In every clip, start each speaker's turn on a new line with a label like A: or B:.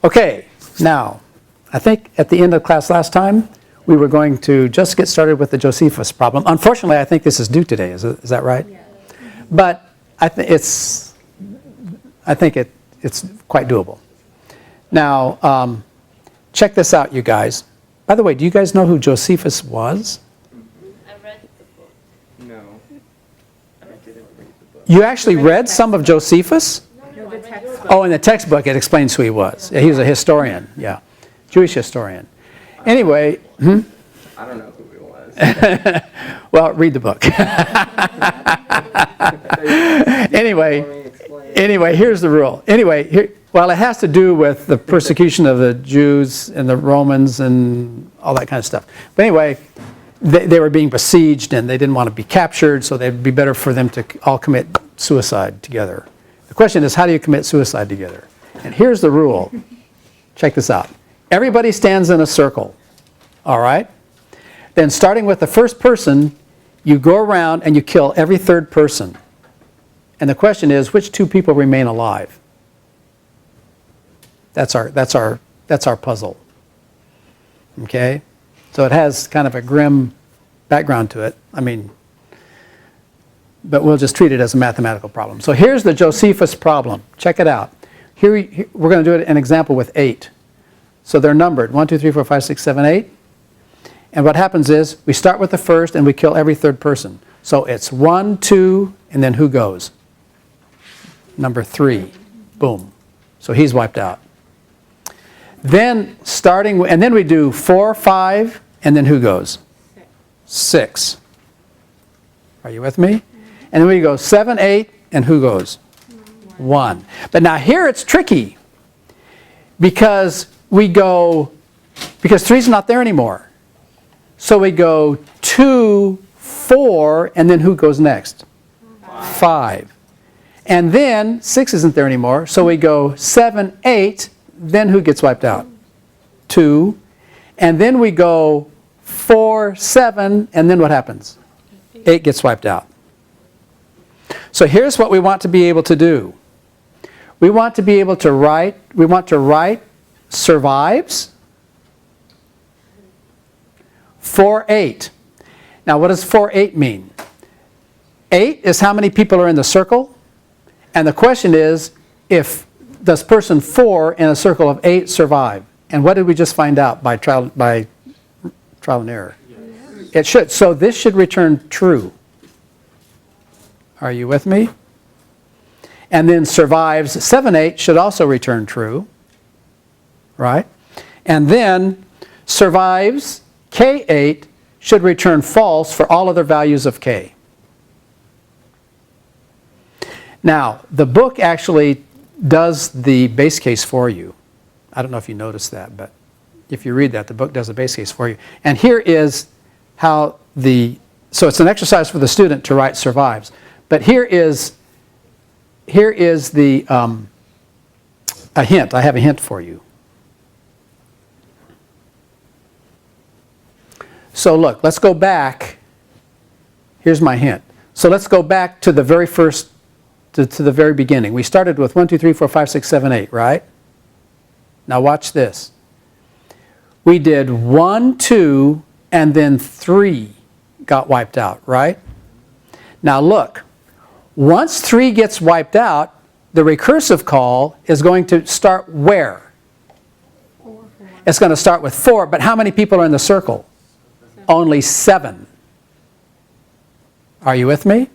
A: Okay, now, I think at the end of class last time, we were going to just get started with the Josephus problem. Unfortunately, I think this is due today. Is that right? Yeah. But I think it's quite doable. Now, check this out, you guys. By the way, do you guys know who Josephus was?
B: I read the book.
C: No. I didn't read the book.
A: You actually read some of Josephus?
B: No, the textbook.
A: Oh, in the textbook it explains who he was. He was a historian, yeah. Jewish historian. Anyway,
C: I don't know who it was.
A: well, read the book. Anyway, here's the rule. Well, it has to do with the persecution of the Jews and the Romans and all that kind of stuff. But anyway, they were being besieged and they didn't want to be captured, so it'd be better for them to all commit suicide together. The question is, how do you commit suicide together? And here's the rule. Check this out. Everybody stands in a circle, all right? Then starting with the first person, you go around and you kill every third person. And the question is, which two people remain alive? That's our puzzle. Okay? So it has kind of a grim background to it. But we'll just treat it as a mathematical problem. So here's the Josephus problem. Check it out. Here we're going to do an example with 8. So they're numbered, 1, 2, 3, 4, 5, 6, 7, 8. And what happens is, we start with the first and we kill every third person. So it's 1, 2, and then who goes? Number 3. Boom. So he's wiped out. Then and then we do 4, 5, and then who goes? 6. Are you with me? And then we go 7, 8, and who goes? 1. But now here it's tricky because 3's not there anymore. So we go 2, 4, and then who goes next? 5. And then 6 isn't there anymore, so we go 7, 8, then who gets wiped out? 2. And then we go 4, 7, and then what happens? 8 gets wiped out. So here's what we want to be able to do. We want to write survives 4, 8. Now what does 4, 8 mean? 8 is how many people are in the circle. And the question is, does person 4 in a circle of 8 survive? And what did we just find out by trial and error? Yes. It should. So this should return true. Are you with me? And then survives 7, 8 should also return true. Right? And then survives K8 should return false for all other values of K. Now, the book actually does the base case for you. I don't know if you noticed that, but if you read that, the book does a base case for you. And here is how so it's an exercise for the student to write survives. But here is a hint. I have a hint for you. So look, let's go back. Here's my hint. So let's go back to the very first, to the very beginning. We started with 1, 2, 3, 4, 5, 6, 7, 8, right? Now watch this. We did 1, 2, and then 3 got wiped out, right? Now look, once 3 gets wiped out, the recursive call is going to start where?
B: 4.
A: It's going to start with 4, but how many people are in the circle?
B: 7.
A: Only 7. Are you with me?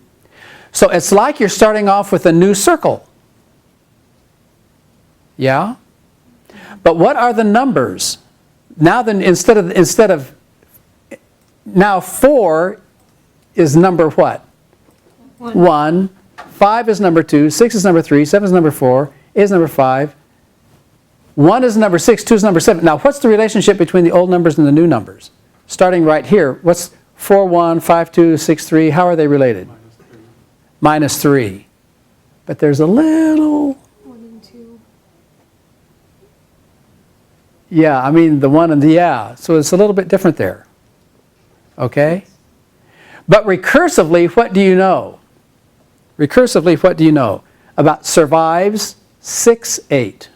A: So it's like you're starting off with a new circle. Yeah? But what are the numbers? Now then, instead of now 4 is number what? 1. 5 is number 2. 6 is number 3. 7 is number 4. 8 is number 5. 1 is number 6. 2 is number 7. Now what's the relationship between the old numbers and the new numbers? Starting right here, what's 4, 1, 5, 2, 6, 3? How are they related? Minus 3. But there's a little...
B: 1 and 2.
A: Yeah, I mean the 1 and the... Yeah, so it's a little bit different there. Okay? But recursively, what do you know? Recursively, what do you know? About survives 6, 8.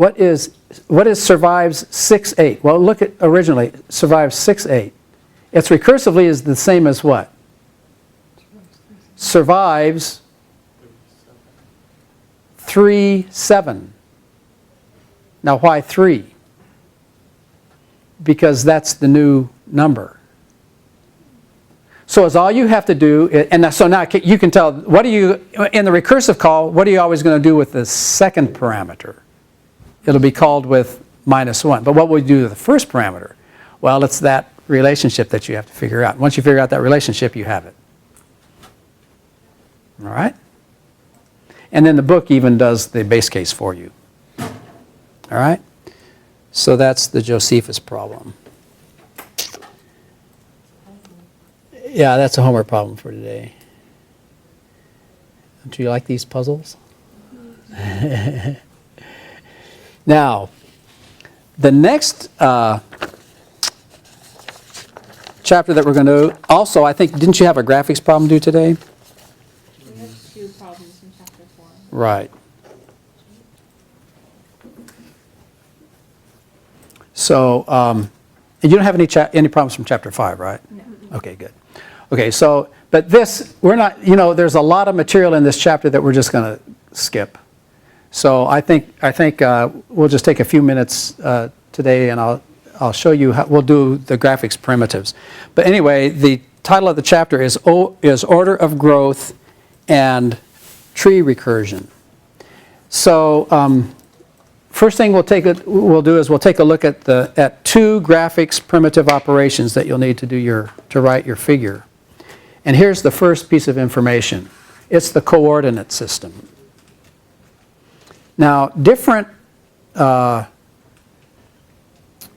A: what is survives 6, 8? Well, look at originally, survives 6, 8. Its recursively is the same as what? Survives 3, 7. Now why 3? Because that's the new number. So it's all you have to do, and so now you can tell, what do you, in the recursive call, what are you always going to do with the second parameter? It'll be called with -1. But what will you do with the first parameter? Well, it's that relationship that you have to figure out. Once you figure out that relationship, you have it. All right? And then the book even does the base case for you. All right? So that's the Josephus problem. Yeah, that's a homework problem for today. Don't you like these puzzles? Now, the next chapter that we're going to do, also, I think, didn't you have a graphics problem due today?
B: We have 2 problems in chapter 4.
A: Right. So, you don't have any problems from chapter 5, right?
B: No.
A: Okay, good. Okay, so, but this, we're not, there's a lot of material in this chapter that we're just going to skip. So I think we'll just take a few minutes today, and I'll show you how we'll do the graphics primitives. But anyway, the title of the chapter is Order of Growth and Tree Recursion. So first thing we'll do is we'll take a look at 2 graphics primitive operations that you'll need to write your figure. And here's the first piece of information. It's the coordinate system. Now, different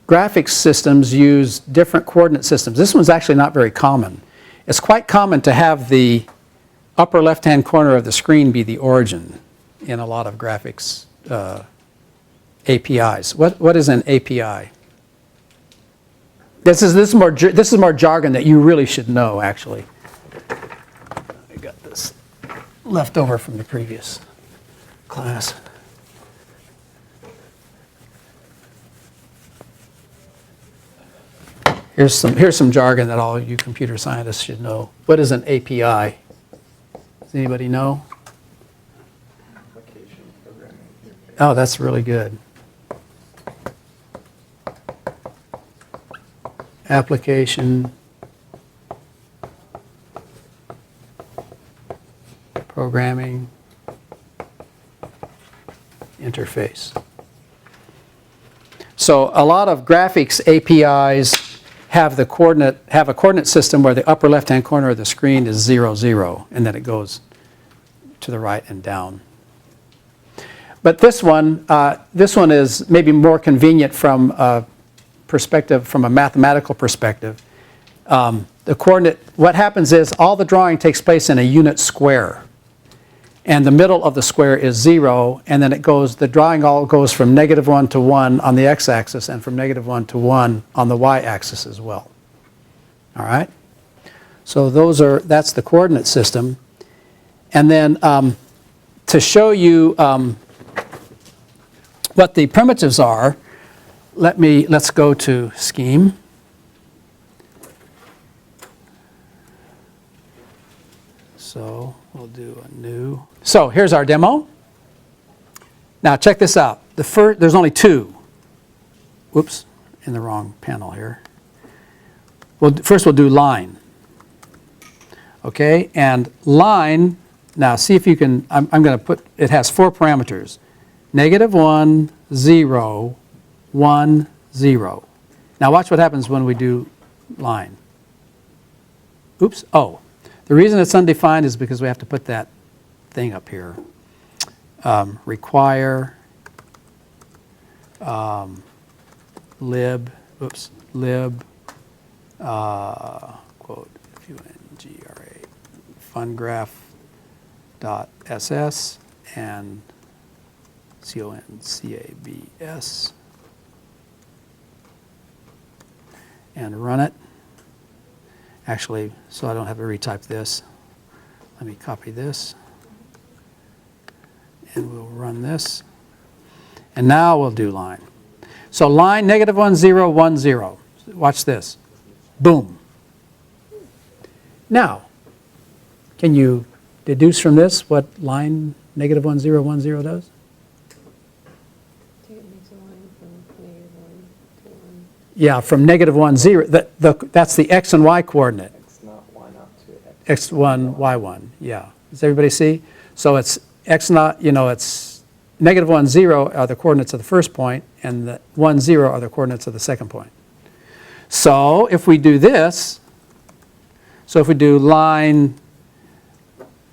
A: graphics systems use different coordinate systems. This one's actually not very common. It's quite common to have the upper left-hand corner of the screen be the origin in a lot of graphics APIs. What is an API? This is more jargon that you really should know, actually. I got this left over from the previous class. Here's some jargon that all you computer scientists should know. What is an API? Does anybody know?
C: Application programming interface.
A: Oh, that's really good. Application programming interface. So a lot of graphics APIs have a coordinate system where the upper left-hand corner of the screen is 0, 0, and then it goes to the right and down. But this one is maybe more convenient from a perspective, from a mathematical perspective. The coordinate, what happens is all the drawing takes place in a unit square. And the middle of the square is 0, and then the drawing all goes from -1 to 1 on the x-axis and from -1 to 1 on the y-axis as well. All right? So that's the coordinate system. And then to show you what the primitives are, let's go to Scheme. So we'll do a new. So here's our demo. Now check this out. There's only 2. Whoops, in the wrong panel here. First we'll do line. Okay, and line, now see if you can, I'm going to it has 4 parameters. -1, 0, 1, 0. Now watch what happens when we do line. Oops, oh. The reason it's undefined is because we have to put that thing up here. Require lib quote fungra fungraph.ss and concabs and run it. Actually, so I don't have to retype this, let me copy this and we'll run this. And now we'll do line. So line negative 1, 0, 1, 0. Watch this. Boom. Now, can you deduce from this what line negative 1, 0, 1, 0 does?
B: Take it makes a line from -1 to 1.
A: Yeah, from negative 1, 0. That's the x and y coordinate.
C: X naught, Y naught to X.
A: X1, Y1. Yeah. Does everybody see? So it's x naught, it's negative 1, 0 are the coordinates of the first point, and the 1, 0 are the coordinates of the second point. So if we do this, so if we do line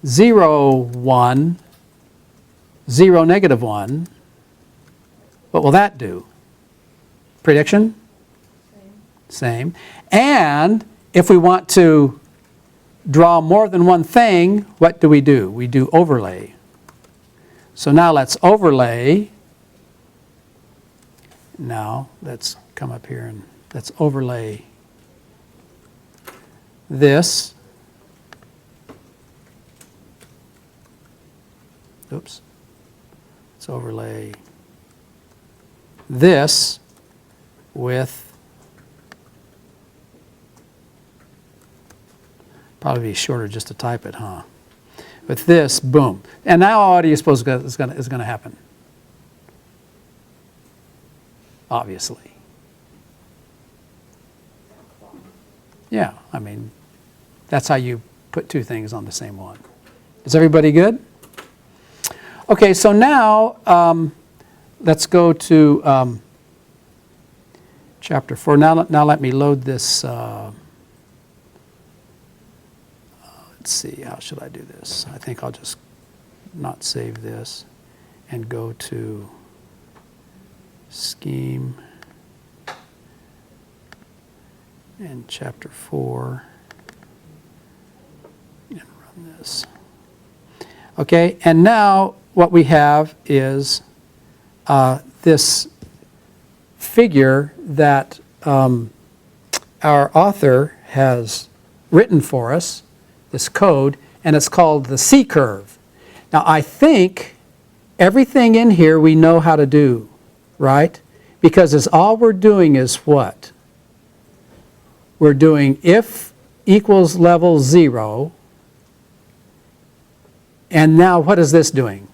A: 0, 1, 0, negative 1, what will that do? Prediction? Same. And if we want to draw more than one thing, what do? We do overlay. So now let's overlay. Now let's come up here and let's overlay this. Oops. Let's overlay this with, probably be shorter just to type it, huh? With this, boom. And now what do you suppose is going to happen? Obviously. Yeah, I mean, that's how you put two things on the same one. Is everybody good? Okay, so now let's go to chapter 4. Now let me load this. Let's see, how should I do this? I think I'll just not save this and go to scheme and chapter 4 and run this. Okay, and now what we have is this figure that our author has written for us, this code, and it's called the C-curve. Now I think everything in here we know how to do, right? Because all we're doing is what? We're doing if equals level 0, and now what is this doing?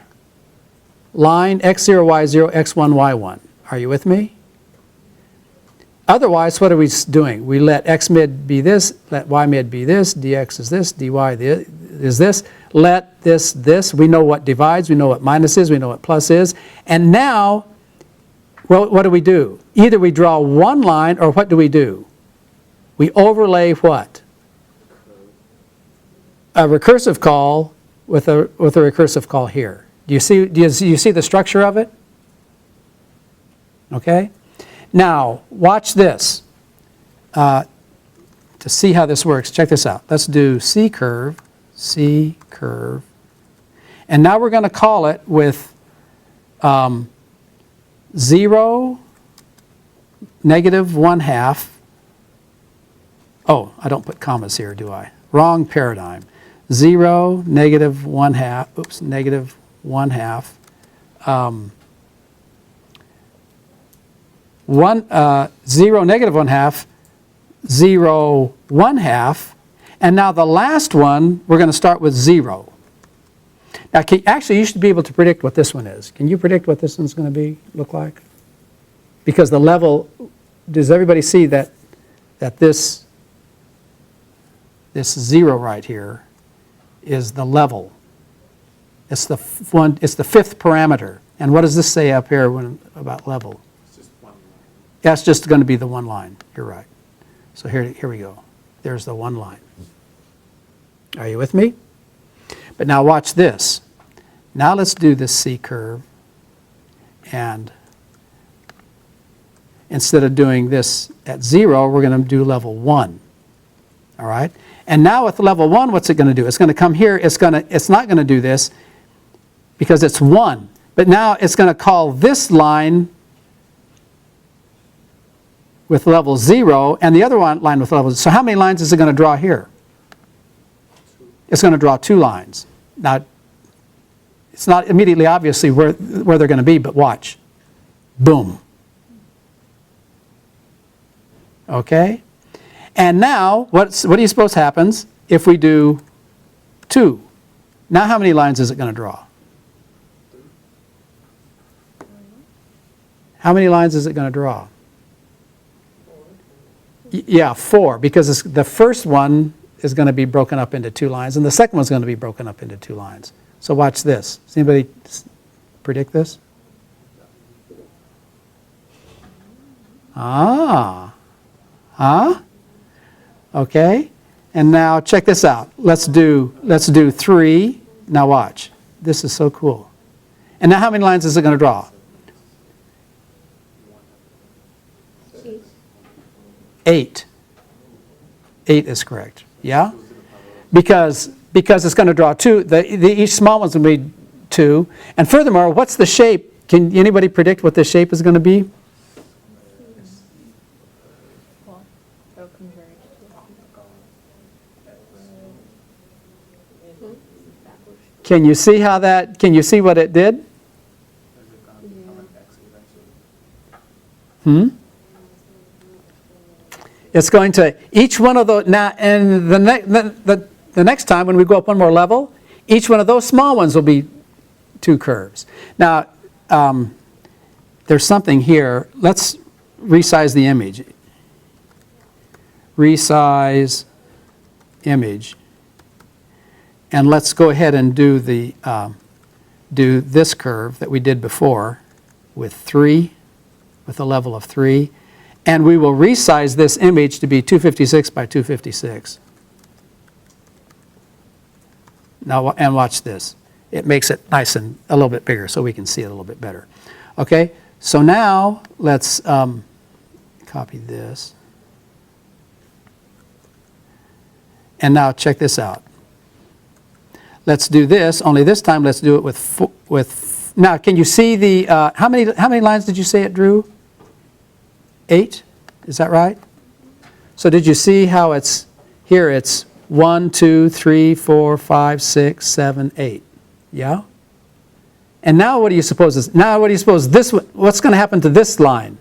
A: Line x0, y0, x1, y1. Are you with me? Otherwise, what are we doing? We let x mid be this, let y mid be this, dx is this, dy is this, let this. We know what divides, we know what minus is, we know what plus is. And now, well, what do? Either we draw one line, or what do? We overlay what? A recursive call with a recursive call here. Do you see the structure of it? Okay? Now, watch this. To see how this works, check this out. Let's do C-curve. And now we're going to call it with 0, negative 1/2. Oh, I don't put commas here, do I? Wrong paradigm. 0, negative 1/2. Oops, negative 1/2. 0, negative 1/2, 0, 1/2, and now the last one, we're going to start with 0. Now, actually, you should be able to predict what this one is. Can you predict what this one's going to look like? Because the level, does everybody see that this 0 right here is the level? It's the fifth parameter. And what does this say up here about level? That's just going to be the one line. You're right. So here we go. There's the one line. Are you with me? But now watch this. Now let's do this C-curve. And instead of doing this at 0, we're going to do level 1. All right? And now with level 1, what's it going to do? It's going to come here. It's not going to do this because it's 1. But now it's going to call this line with level 0, and the other line with level 0. So how many lines is it going to draw here? It's going to draw 2 lines. Now, it's not immediately obviously where they're going to be, but watch. Boom. Okay? And now, what do you suppose happens if we do 2? Now how many lines is it going to draw? How many lines is it going to draw? Yeah, 4, because the first one is going to be broken up into 2 lines, and the second one's going to be broken up into 2 lines. So watch this. Does anybody predict this? Ah. Huh? Okay. And now check this out. Let's do 3. Now watch. This is so cool. And now how many lines is it going to draw? 8. 8 is correct. Yeah? Because it's going to draw 2. Each small one's going to be 2. And furthermore, what's the shape? Can anybody predict what the shape is going to be? Can you see how that, can you see what it did? It's going to, each one of those, now, and the next time when we go up one more level, each one of those small ones will be 2 curves. Now, there's something here. Let's resize the image. Resize image. And let's go ahead and do this curve that we did before with 3, with a level of 3. And we will resize this image to be 256 by 256. Now, and watch this. It makes it nice and a little bit bigger so we can see it a little bit better. Okay, so now let's copy this. And now check this out. Let's do this, only this time let's do it with now can you see the, how many lines did you say it drew? 8, is that right? So did you see how it's, here it's 1, 2, 3, 4, 5, 6, 7, 8, yeah? And now what do you suppose this, what's going to happen to this line?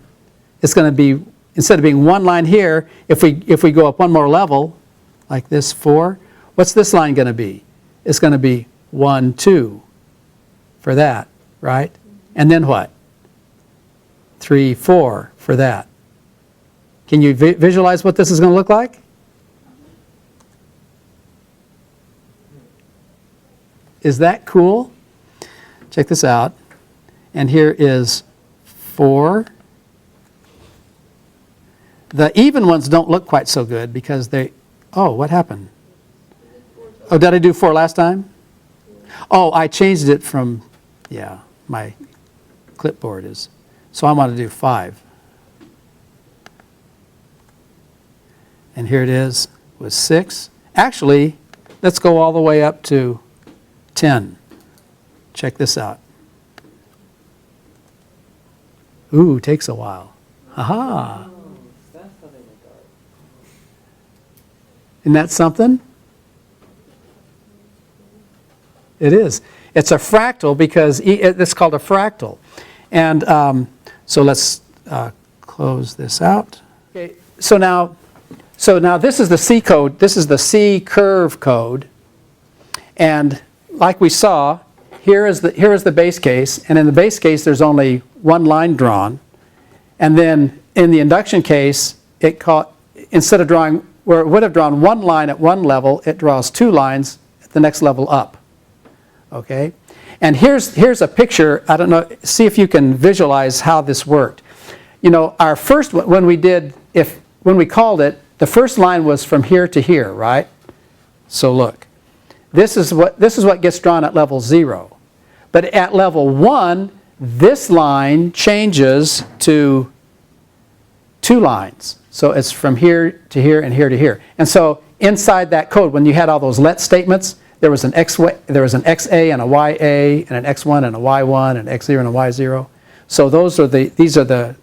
A: It's going to be, instead of being 1 line here, if we go up one more level, like this 4, what's this line going to be? It's going to be 1, 2 for that, right? And then what? 3, 4 for that. Can you visualize what this is going to look like? Is that cool? Check this out. And here is 4. The even ones don't look quite so good because they, oh, what happened? Oh, did I do 4 last time? Oh, I changed it from, yeah, my clipboard is. So I want to do 5. And here it is with 6. Actually, let's go all the way up to 10. Check this out. Ooh, takes a while. Aha. Isn't that something? It is. It's a fractal because it's called a fractal. And so let's close this out. Okay. So now this is the C code. This is the C curve code. And like we saw, here is the base case. And in the base case, there's only 1 line drawn. And then in the induction case, instead of drawing where it would have drawn 1 line at one level, it draws 2 lines at the next level up. Okay, and here's a picture. I don't know. See if you can visualize how this worked. You know, our first when we called it, the first line was from here to here, right? So look, this is what gets drawn at level 0, but at level 1, this line changes to 2 lines. So it's from here to here and here to here. And so inside that code, when you had all those let statements, there was an XA and a YA and an X1 and a Y1 and an X0 and a Y0. So these are the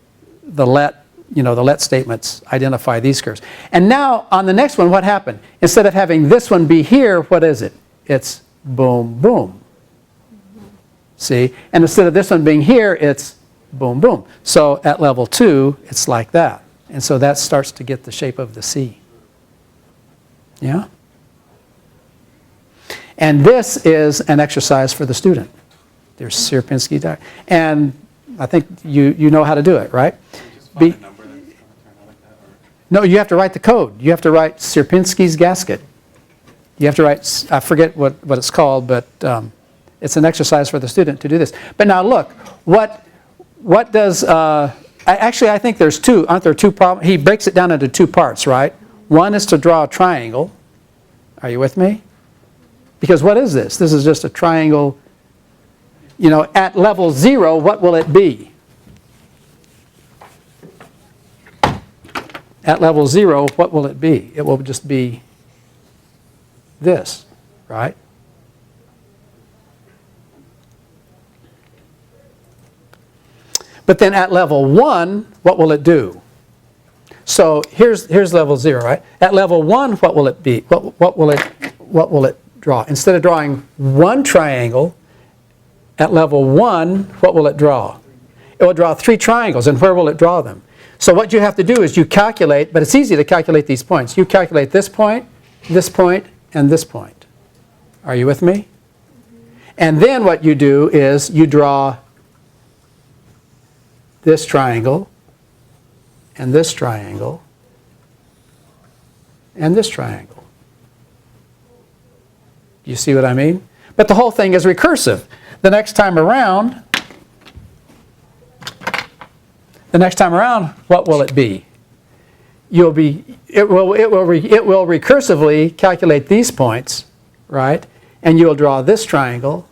A: let statements identify these curves. And now on the next one, what happened? Instead of having this one be here, what is it? It's boom, boom. See? And instead of this one being here, it's boom, boom. So at level 2, it's like that. And so that starts to get the shape of the C. Yeah? And this is an exercise for the student. There's Sierpinski diagram. And I think you know how to do it, right?
D: Just find a number that's going to turn out like that, or?
A: No, you have to write the code. You have to write Sierpinski's gasket. You have to write, I forget what it's called, but it's an exercise for the student to do this. But now look, what does, actually I think there's two, aren't there two problems? He breaks it down into two parts, right? One is to draw a triangle. Are you with me? Because what is this? This is just a triangle. You know, at level 0, what will it be? At level 0, what will it be? It will just be this, right? But then at level 1, what will it do? So here's level 0, right? At level 1, what will it be? What will it draw? Instead of drawing one triangle, at level 1, what will it draw? It will draw 3 triangles, and where will it draw them? So what you have to do is you calculate, but it's easy to calculate these points. You calculate this point, and this point. Are you with me? And then what you do is you draw this triangle, and this triangle, and this triangle. You see what I mean? But the whole thing is recursive. The next time around, what will it be? It will recursively calculate these points, right? And you'll draw this triangle,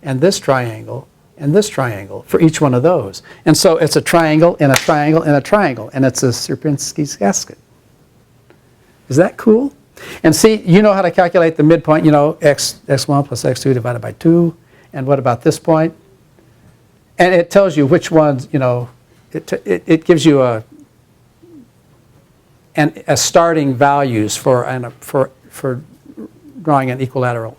A: and this triangle, and this triangle for each one of those. And so it's a triangle, and a triangle, and a triangle, and it's a Sierpinski's gasket. Is that cool? And see, you know how to calculate the midpoint, you know, x1 plus x2 divided by 2. And what about this point? And it tells you which ones, you know, it gives you a starting values for drawing an equilateral,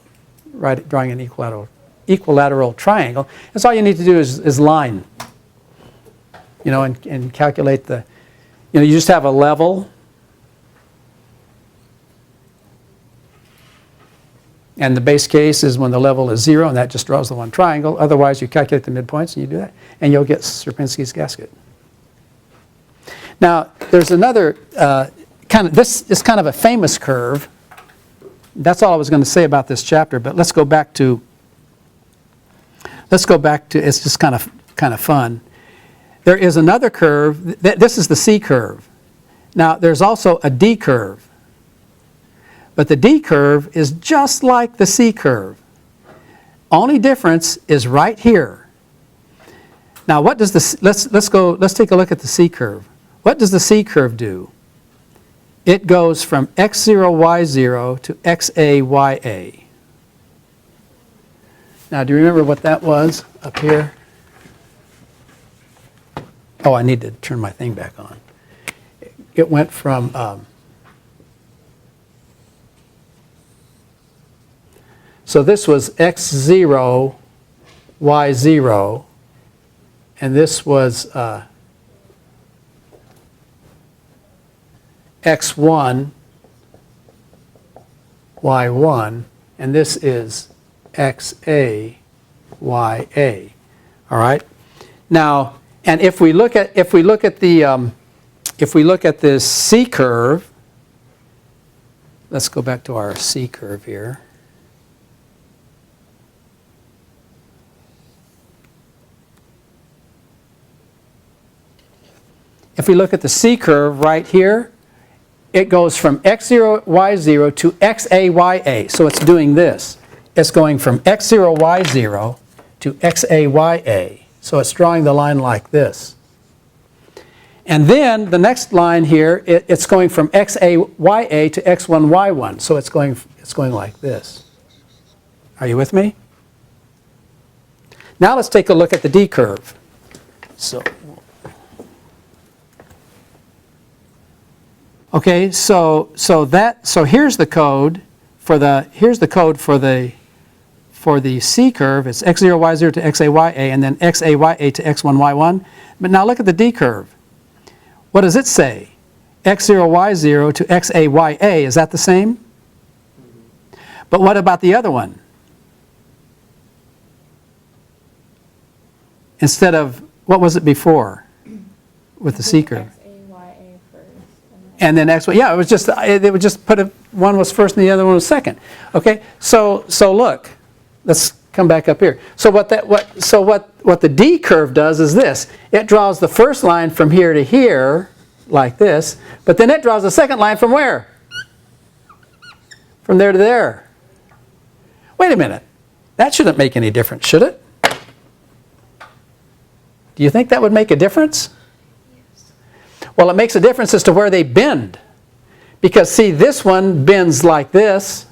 A: right? Drawing an equilateral triangle. And so all you need to do is line, you know, and calculate the, you know, you just have a level. And the base case is when the level is 0, and that just draws the one triangle. Otherwise, you calculate the midpoints, and you do that, and you'll get Sierpinski's gasket. Now, there's another this is kind of a famous curve. That's all I was going to say about this chapter. But let's go back to. It's just kind of fun. There is another curve. This is the C curve. Now, there's also a D curve. But the D curve is just like the C curve. Only difference is right here. Now what does let's take a look at the C curve. What does the C curve do? It goes from x0, y0 to xa, ya. Now do you remember what that was up here? Oh, I need to turn my thing back on. It went from so this was x0, y0, and this was x1, y1, and this is xa, ya. All right. Now, and if we look at this C curve, let's go back to our C curve here. If we look at the C curve right here, it goes from x0, y0 to xa, ya. So it's doing this. It's going from x0, y0 to xa, ya. So it's drawing the line like this. And then the next line here, it's going from xa, ya to x1, y1. So it's going like this. Are you with me? Now let's take a look at the D curve. Okay, so here's the code for for the C curve, it's x0, y0 to xaya, and then xaya to x1, y1. But now look at the D curve. What does it say? x0, y0 to xaya, is that the same? But what about the other one? Instead of, what was it before with the C curve?
B: XAYA first.
A: And then x, yeah, it was just, they would just put one was first and the other one was second. Okay, so look, let's come back up here. So what the D curve does is this. It draws the first line from here to here, like this, but then it draws the second line from where? From there to there. Wait a minute, that shouldn't make any difference, should it? Do you think that would make a difference?
B: Yes.
A: Well, it makes a difference as to where they bend. Because see, this one bends like this,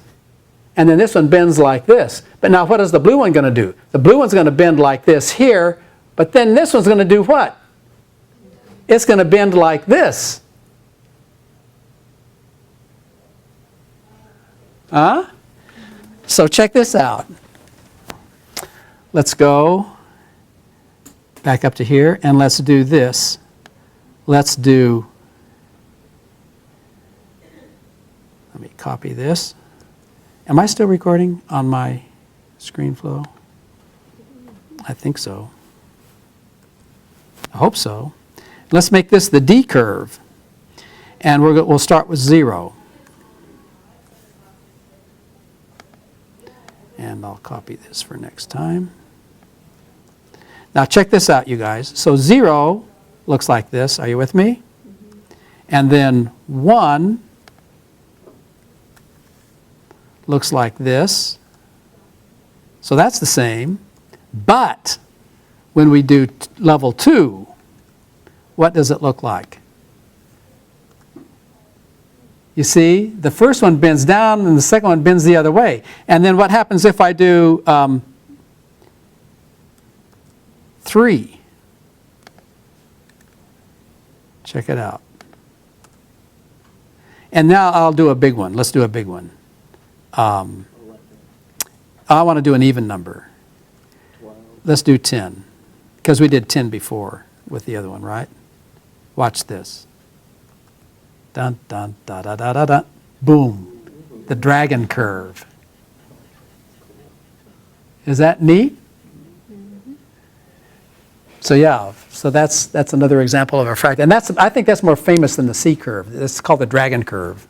A: and then this one bends like this. But now what is the blue one going to do? The blue one's going to bend like this here, but then this one's going to do what? It's going to bend like this. Huh? So check this out. Let's go back up to here, and let's do this. Let's do, let me copy this. Am I still recording on my screen flow? I think so. I hope so. Let's make this the D curve, and we'll start with 0. And I'll copy this for next time. Now check this out, you guys. So 0 looks like this. Are you with me? Mm-hmm. And then 1 looks like this. So that's the same. But when we do level 2, what does it look like? You see, the first one bends down and the second one bends the other way. And then what happens if I do 3? Check it out. And now I'll do a big one. Let's do a big one. I want to do an even number.
C: 12.
A: Let's do 10. Because we did 10 before with the other one, right? Watch this. Dun, dun, da, da, da, da, da. Boom. The dragon curve. Is that neat? Mm-hmm. So yeah, so that's another example of a fractal. And I think that's more famous than the C curve. It's called the dragon curve.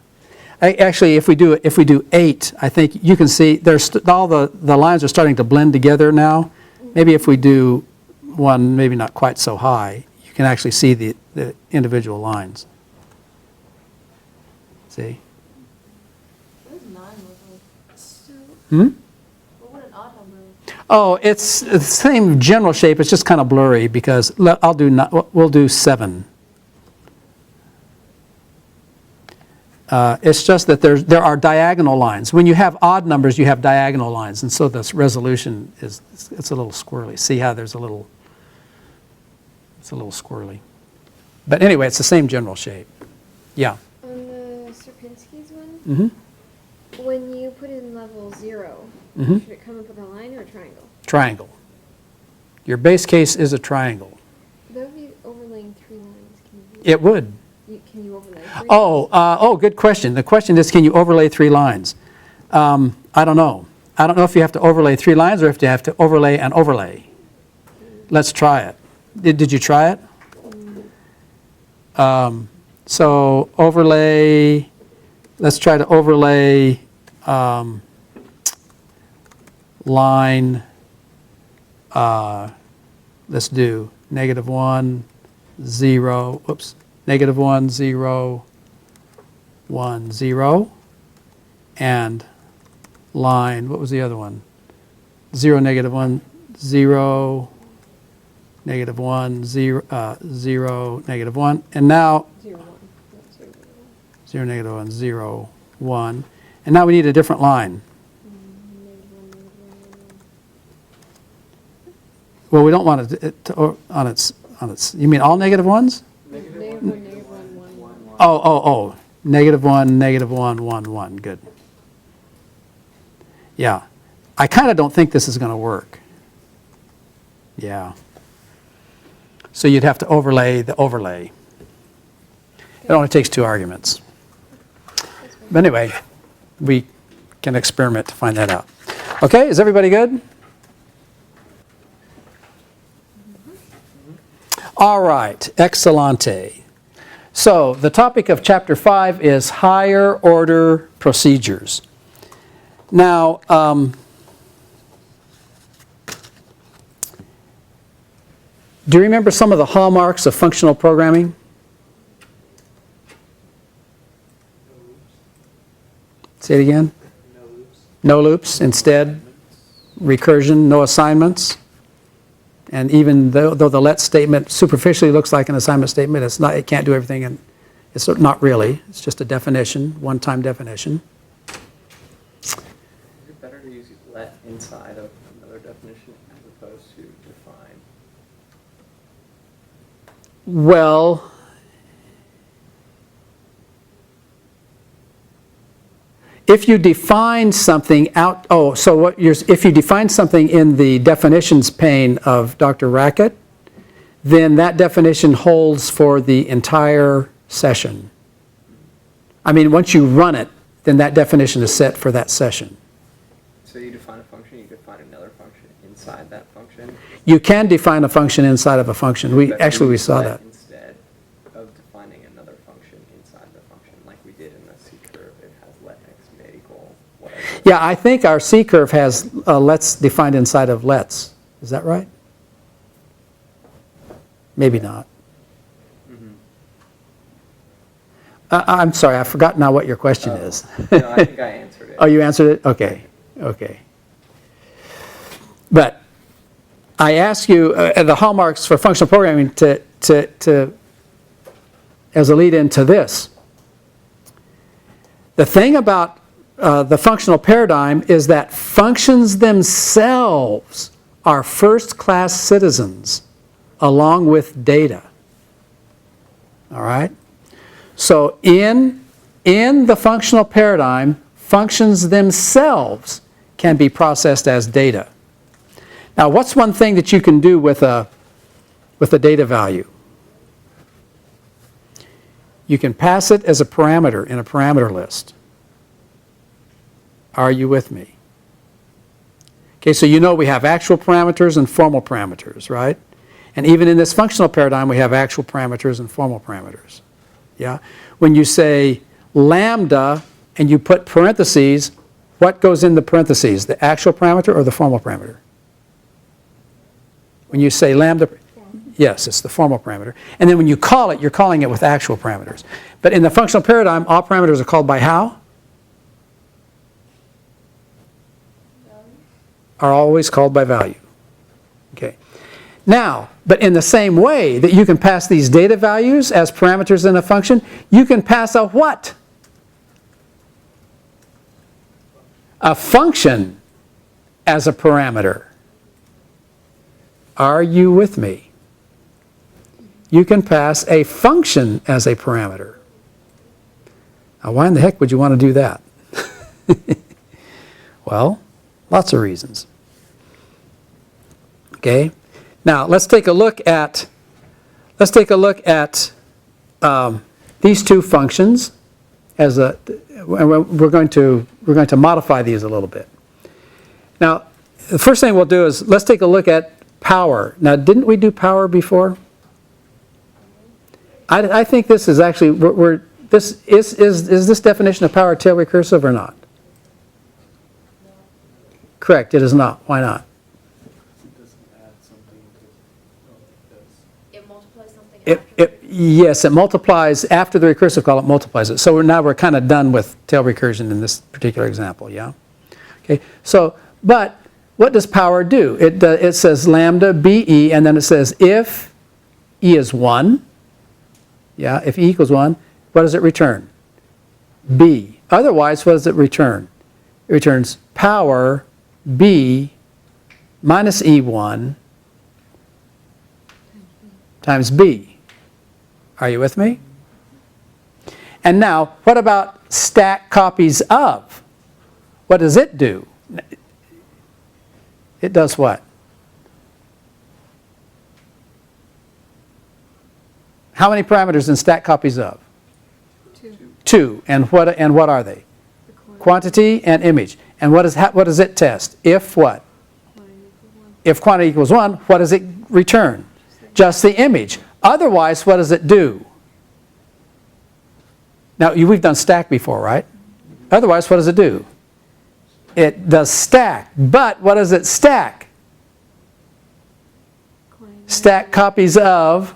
A: Actually, if we do 8, I think you can see there's all the lines are starting to blend together now. Maybe if we do one, maybe not quite so high, you can actually see the individual lines. See?
B: What does 9 look like? So,
A: Hmm?
B: what would an odd number look like?
A: Oh, it's the same general shape. It's just kind of blurry because we'll do 7. It's just that there are diagonal lines. When you have odd numbers, you have diagonal lines, and so this resolution it's a little squirrely. See how it's a little squirrely. But anyway, it's the same general shape. Yeah.
E: On the Sierpinski's one,
A: Mm-hmm.
E: when you put in level 0,
A: Mm-hmm.
E: should it come up with a line or a triangle?
A: Triangle. Your base case is a triangle.
E: That would be overlaying 3 lines.
A: It would.
E: Can you overlay 3?
A: Good question. The question is, can you overlay 3 lines? I don't know. I don't know if you have to overlay 3 lines or if you have to overlay an overlay. Let's try it. Did you try it? So overlay, let's try to overlay line, let's do -1, 0, whoops, -1, 0, 1, 0, and line, what was the other one? 0, -1, 0, -1, 0, 0, -1, and now
B: 0, 1.
A: 0, -1, 0, 1, and now we need a different line. Well, we don't want it to on its. You mean all -1s?
B: -1, -1, 1, 1.
A: Oh. -1, -1, 1, 1. Good. Yeah. I kind of don't think this is going to work. Yeah. So you'd have to overlay the overlay. It only takes 2 arguments. But anyway, we can experiment to find that out. Okay, is everybody good? All right, excellente. So the topic of chapter 5 is higher order procedures. Now, do you remember some of the hallmarks of functional programming? Say it again.
C: No loops.
A: No loops, instead recursion, no assignments. And even though the let statement superficially looks like an assignment statement, it's not. It can't do everything, and it's not really. It's just a definition, one-time definition.
C: Is it better to use let inside of another definition as opposed to define?
A: Well, if you define something out, if you define something in the definitions pane of Dr. Rackett, then that definition holds for the entire session. I mean, once you run it, then that definition is set for that session.
C: So you define a function, you define another function inside that function.
A: You can define a function inside of a function. We saw that.
C: Instead of defining another function inside the function, like we did in the C curve, it has let x may equal whatever.
A: Yeah, I think our C curve has lets defined inside of lets. Is that right? Maybe not.
C: Mm-hmm.
A: I'm sorry, I forgot now what your question is.
C: No, I think I answered it.
A: Oh, you answered it? Okay, okay. But I ask you the hallmarks for functional programming as a lead into this. The thing about the functional paradigm is that functions themselves are first-class citizens along with data. All right? So in the functional paradigm, functions themselves can be processed as data. Now, what's one thing that you can do with a data value? You can pass it as a parameter in a parameter list. Are you with me? Okay, so you know we have actual parameters and formal parameters, right? And even in this functional paradigm, we have actual parameters and formal parameters. Yeah? When you say lambda and you put parentheses, what goes in the parentheses? The actual parameter or the formal parameter? When you say lambda, yes, it's the formal parameter. And then when you call it, you're calling it with actual parameters. But in the functional paradigm, all parameters are called by how? Are always called by value. Okay. Now, but in the same way that you can pass these data values as parameters in a function, you can pass a what? A function as a parameter. Are you with me? You can pass a function as a parameter. Now, why in the heck would you want to do that? Well, lots of reasons. Okay. Now let's take a look at these two functions as we're going to modify these a little bit. Now, the first thing we'll do is let's take a look at power. Now, didn't we do power before? I think this is actually is this definition of power tail recursive or not? Correct. It is not. Why not?
B: It multiplies something after.
A: Yes, it multiplies after the recursive call. It multiplies it. So now we're kind of done with tail recursion in this particular example. Yeah. Okay. So, but what does power do? It says lambda be, and then it says if e is 1. Yeah. If e equals 1, what does it return? B. Otherwise, what does it return? It returns power b minus e1 times b. Are you with me? And now, what about stack copies of? What does it do? It does what? How many parameters in stack copies of?
E: 2.
A: 2. And what are they?
E: The
A: Quantity and image. And what does it test? If what?
E: quantity equals 1.
A: If quantity equals 1, what does it return? Just the image. Otherwise, what does it do? Now, we've done stack before, right? Otherwise, what does it do? It does stack. But what does it stack?
E: Quantity
A: Stack copies of,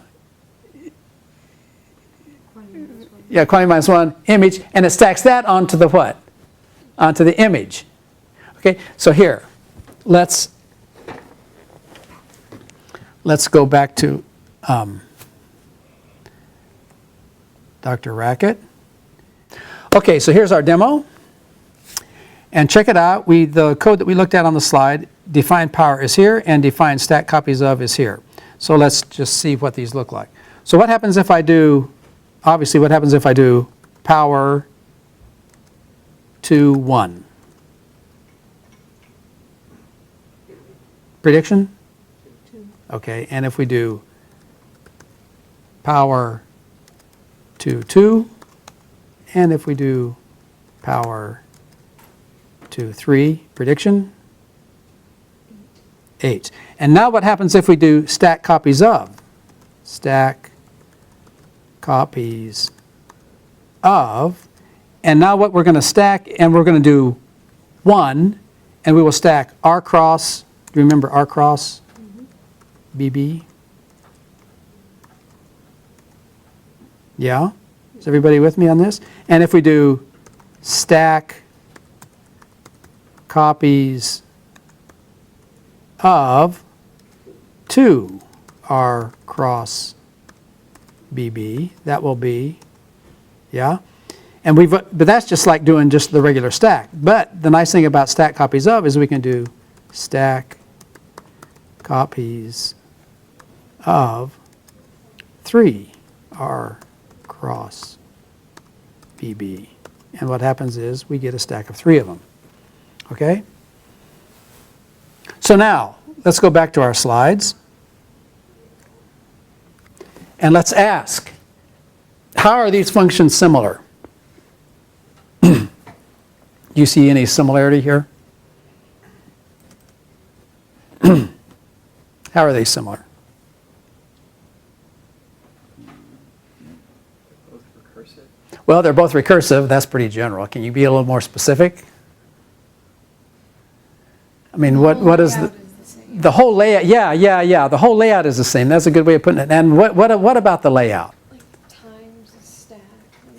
E: minus 1.
A: yeah, quantity minus 1, image, and it stacks that onto the what? Onto the image. Okay, so here, let's go back to Dr. Rackett. Okay, so here's our demo. And check it out. The code that we looked at on the slide, define power is here, and define stack copies of is here. So let's just see what these look like. So what happens if I do, obviously what happens if I do power to 1? Prediction?
E: 2.
A: Okay, and if we do power to 2, and if we do power to 3, prediction? 8. And now what happens if we do stack copies of? Stack copies of, and now what we're going to stack, and we're going to do 1, and we will stack R cross, do you remember R cross? BB? Yeah? Is everybody with me on this? And if we do stack copies of 2 R cross BB, that will be, yeah? And but that's just like doing just the regular stack. But the nice thing about stack copies of is we can do stack copies of 3 R cross BB. And what happens is we get a stack of 3 of them. Okay? So now, let's go back to our slides. And let's ask, how are these functions similar? Do you see any similarity here? How are they similar?
C: Both recursive.
A: Well, they're both recursive. That's pretty general. Can you be a little more specific? I mean, what is the whole layout? Yeah. The whole layout is the same. That's a good way of putting it. And what about the layout?
E: Like times a stack.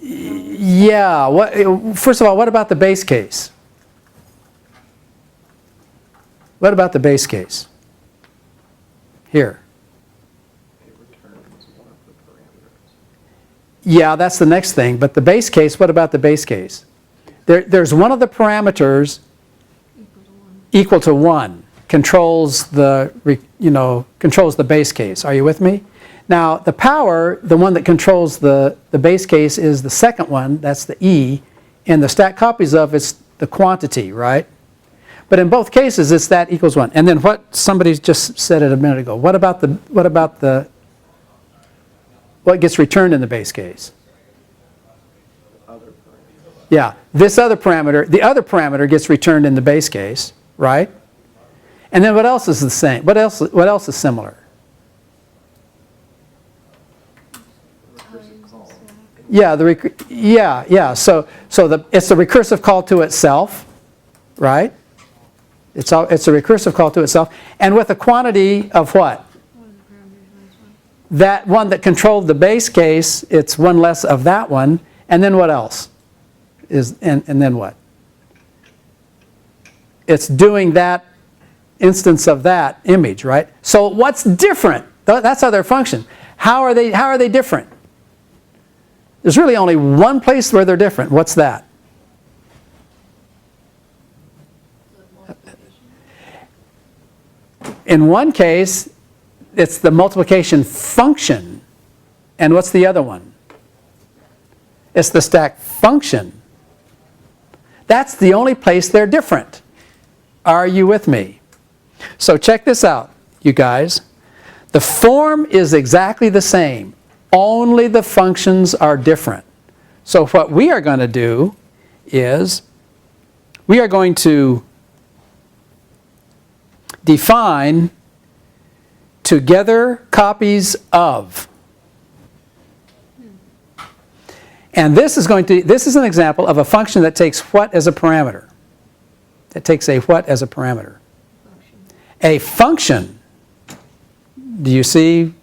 A: Yeah. First of all, what about the base case? What about the base case? Here.
C: It returns one of the parameters.
A: Yeah, that's the next thing. But the base case, what about the base case? There's one of the parameters equal to 1, controls the base case. Are you with me? Now, the power, the one that controls the base case is the second one, that's the E, and the stack copies of it's the quantity, right? But in both cases, it's that equals 1. And then what somebody just said it a minute ago, what gets returned in the base case?
C: Other parameters.
A: Yeah, this other parameter, the other parameter gets returned in the base case, right? And then what else is the same? What else is similar? Yeah, So it's a recursive call to itself, right? It's a recursive call to itself, and with a quantity of what? That one that controlled the base case, it's one less of that one, and then what else? And then what? It's doing that instance of that image, right? So what's different? That's how they're function. How are they different? There's really only one place where they're different. What's that? In one case, it's the multiplication function. And what's the other one? It's the stack function. That's the only place they're different. Are you with me? So check this out, you guys. The form is exactly the same, only the functions are different. So what we are going to do is we are going to define together copies of. And this is an example of a function that takes what as a parameter. It takes a what as a parameter. A function. Do you see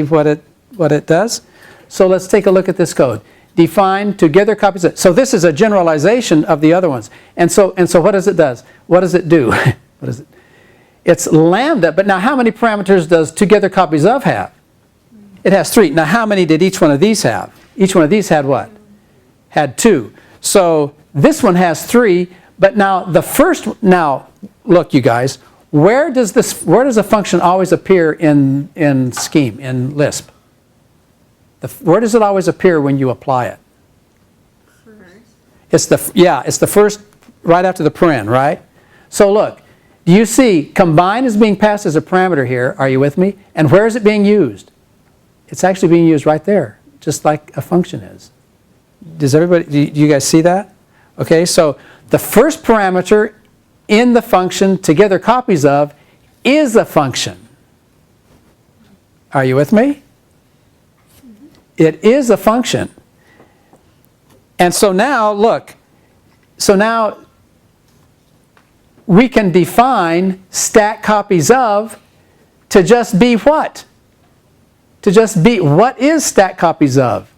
A: what it does? So let's take a look at this code. Define together copies of. So this is a generalization of the other ones. And so what does it do? What is it? It's lambda, but now how many parameters does together copies of have? It has 3. Now how many did each one of these have? Each one of these had what? Had 2. So this one has 3, but now look you guys, where does a function always appear in Scheme, in Lisp? Where does it always appear when you apply it? It's the first right after the paren, right? So look, do you see combine is being passed as a parameter here, are you with me? And where is it being used? It's actually being used right there, just like a function is. Do you guys see that? Okay, so the first parameter in the function together copies of is a function. Are you with me? It is a function. And so now, look, we can define stack copies of to just be what? To just be, what is stack copies of?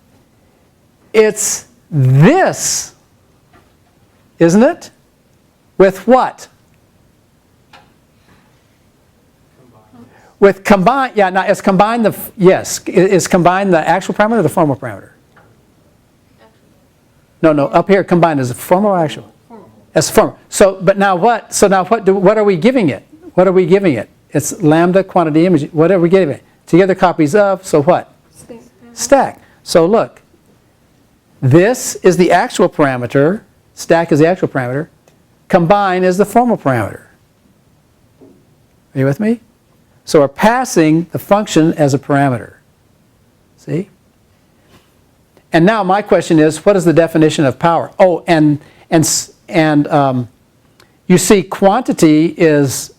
A: It's this, isn't it? With what? With combine, yeah, now is combine is combine the actual parameter or the formal parameter? No, up here combine is it formal or actual? As formal. So, but now what? So now what are we giving it? What are we giving it? It's lambda quantity image. What are we giving it? Together copies of, so what? Stack. So look, this is the actual parameter, stack is the actual parameter, combine is the formal parameter. Are you with me? So we're passing the function as a parameter. See? And now my question is, what is the definition of power? Oh, and you see quantity is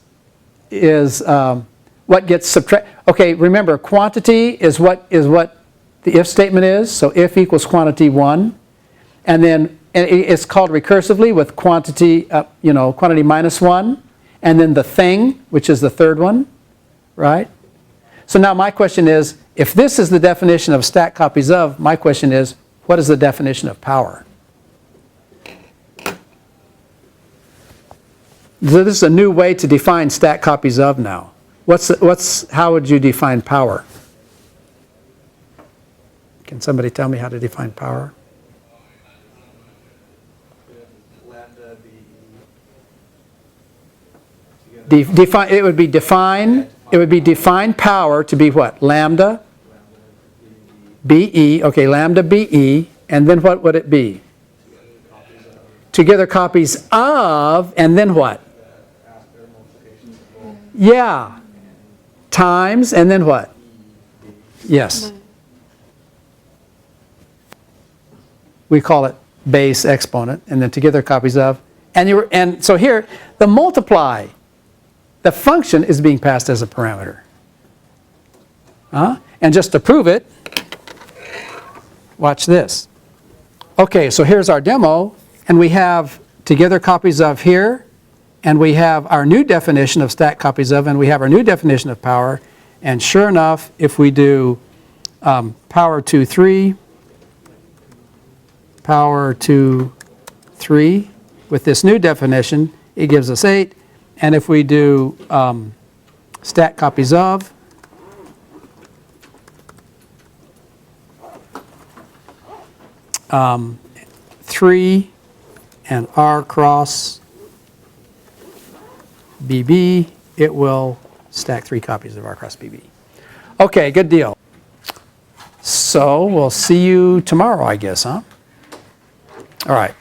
A: what gets subtracted. Okay, remember quantity is what the if statement is. So if equals quantity 1, and then it's called recursively with quantity quantity minus 1, and then the thing, which is the third one, right? So now my question is, if this is the definition of stack copies of, my question is, what is the definition of power? So this is a new way to define stack copies of now. How would you define power? Can somebody tell me how to define power? It would be define power to be what? Lambda BE, okay, lambda BE, and then what would it be? Together copies of, and then what? Yeah. Times, and then what? Yes. We call it base exponent, and then together copies of. And so here, the multiply, the function is being passed as a parameter. And just to prove it, watch this. Okay, so here's our demo, and we have together copies of here, and we have our new definition of stack copies of, and we have our new definition of power. And sure enough, if we do power to 3, power to 3, with this new definition, it gives us 8. And if we do stack copies of, um, 3 and R cross BB, it will stack 3 copies of R cross BB. Okay, good deal. So we'll see you tomorrow, I guess, huh? All right.